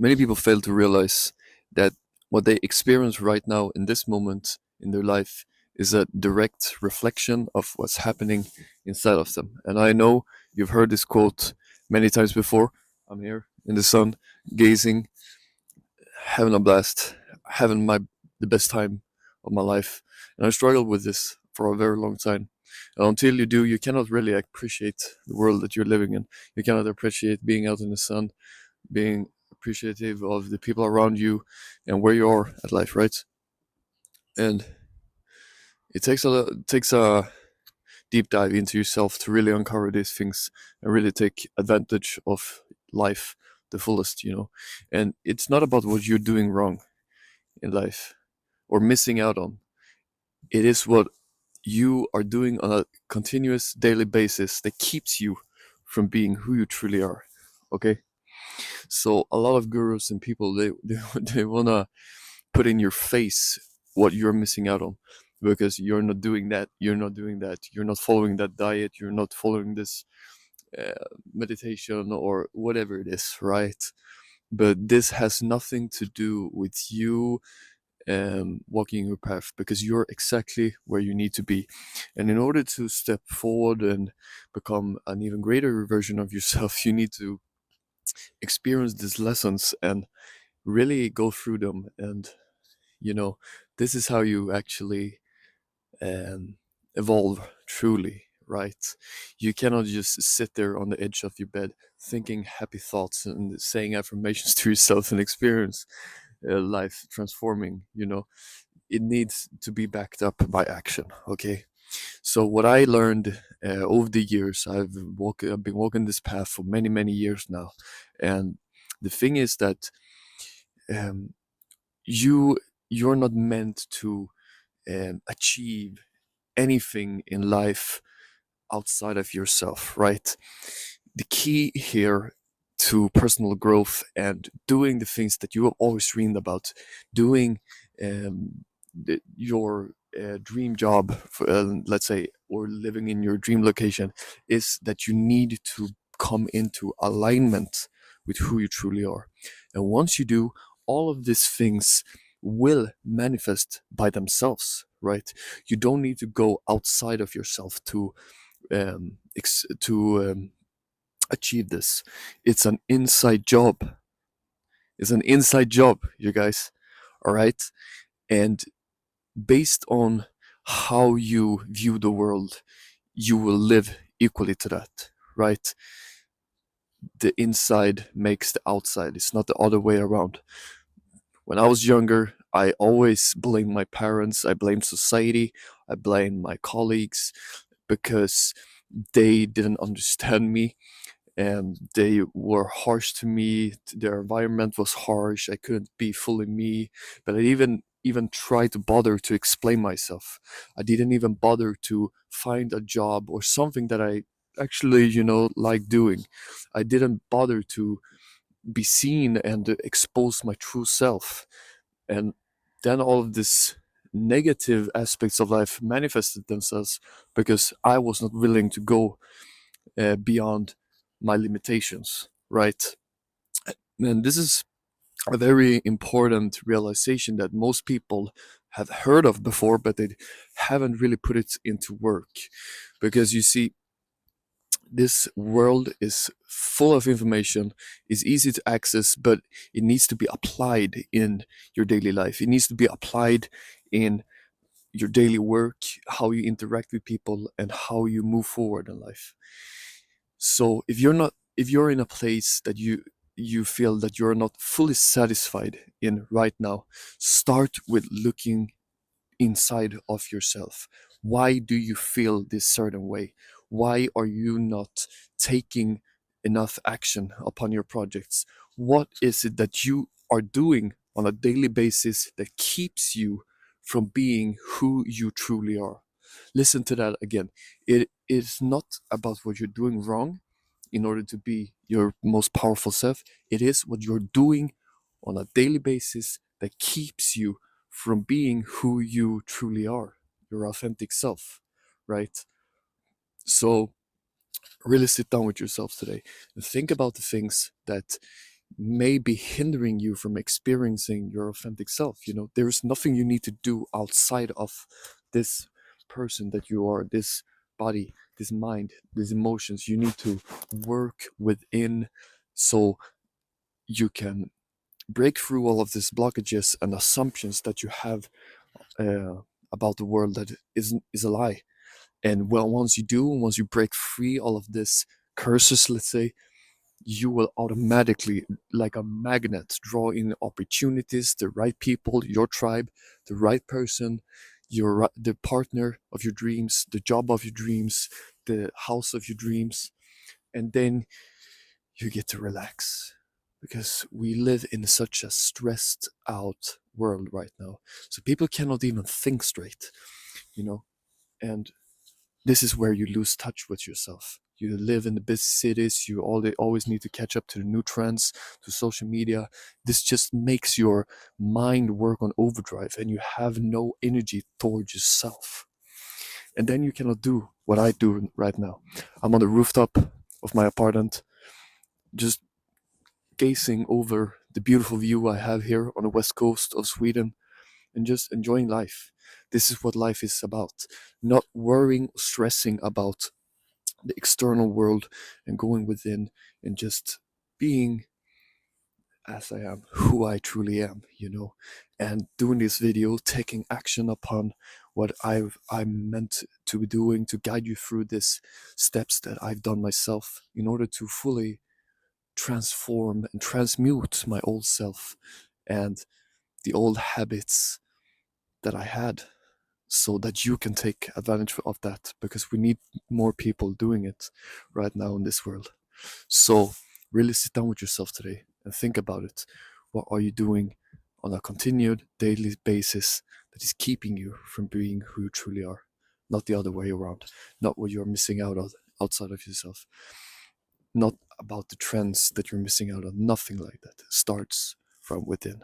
Many people fail to realize that what they experience right now in this moment in their life is a direct reflection of what's happening inside of them. And I know you've heard this quote many times before. I'm here in the sun, gazing, having a blast, having the best time of my life. And I struggled with this for a very long time. And until you do, you cannot really appreciate the world that you're living in. You cannot appreciate being out in the sun, being appreciative of the people around you and where you are at life, right? And it takes a deep dive into yourself to really uncover these things and really take advantage of life the fullest, And it's not about what you're doing wrong in life or missing out on. It is what you are doing on a continuous daily basis that keeps you from being who you truly are. Okay? So a lot of gurus and people they wanna put in your face what you're missing out on because you're not doing that, you're not following that diet, you're not following this uh, meditation or whatever it is, right? But this has nothing to do with you walking your path because you're exactly where you need to be. And in order to step forward and become an even greater version of yourself, you need to experience these lessons and really go through them. And you know this is how you actually um, evolve truly, right? You cannot just sit there on the edge of your bed thinking happy thoughts and saying affirmations to yourself and experience life transforming. It needs to be backed up by action. Okay, so what I learned over the years, I've been walking this path for many years now, and the thing is that um, you you're not meant to achieve anything in life outside of yourself, right? The key here to personal growth and doing the things that you have always dreamed about, doing your dream job, let's say, or living in your dream location, is that you need to come into alignment with who you truly are. And once you do, all of these things will manifest by themselves, right? You don't need to go outside of yourself to achieve this. It's an inside job. It's an inside job, you guys. All right. And based on how you view the world, you will live equally to that, right? The inside makes the outside. It's not the other way around. When I was younger, I always blamed my parents, I blamed society, I blamed my colleagues because they didn't understand me and they were harsh to me. Their environment was harsh. I couldn't be fully me, but I even tried to bother to explain myself. I didn't even bother to find a job or something that I actually, like doing. I didn't bother to be seen and expose my true self. And then all of this negative aspects of life manifested themselves because I was not willing to go beyond my limitations, right? And this is a very important realization that most people have heard of before, but they haven't really put it into work. Because you see, this world is full of information, is easy to access, but it needs to be applied in your daily life. It needs to be applied in your daily work, how you interact with people, and how you move forward in life. So if you're in a place that you feel that you're not fully satisfied in right now, start with looking inside of yourself. Why do you feel this certain way? Why are you not taking enough action upon your projects? What is it that you are doing on a daily basis that keeps you from being who you truly are? Listen to that again. It is not about what you're doing wrong in order to be your most powerful self. It is what you're doing on a daily basis that keeps you from being who you truly are, your authentic self, right? So, really sit down with yourself today and think about the things that may be hindering you from experiencing your authentic self. There's nothing you need to do outside of this person that you are, this body, this mind, these emotions. You need to work within, so you can break through all of these blockages and assumptions that you have uh, about the world that is a lie. And well, once you break free all of this curses, let's say, you will automatically, like a magnet, draw in opportunities, the right people, your tribe, the right person, the partner of your dreams, the job of your dreams, the house of your dreams. And then you get to relax, because we live in such a stressed out world right now. So people cannot even think straight, you know and this is where you lose touch with yourself. You live in the busy cities, you always need to catch up to the new trends, to social media. This just makes your mind work on overdrive, and you have no energy towards yourself. And then you cannot do what I do right now. I'm on the rooftop of my apartment, just gazing over the beautiful view I have here on the west coast of Sweden, and just enjoying life. This is what life is about. Not worrying, stressing about the external world, and going within and just being as I am, who I truly am, and doing this video, taking action upon what I'm meant to be doing, to guide you through these steps that I've done myself in order to fully transform and transmute my old self and the old habits that I had, so that you can take advantage of that, because we need more people doing it right now in this world. So really sit down with yourself today and think about it. What are you doing on a continued daily basis that is keeping you from being who you truly are? Not the other way around. Not what you're missing out on outside of yourself. Not about the trends that you're missing out on. Nothing like that. It starts from within.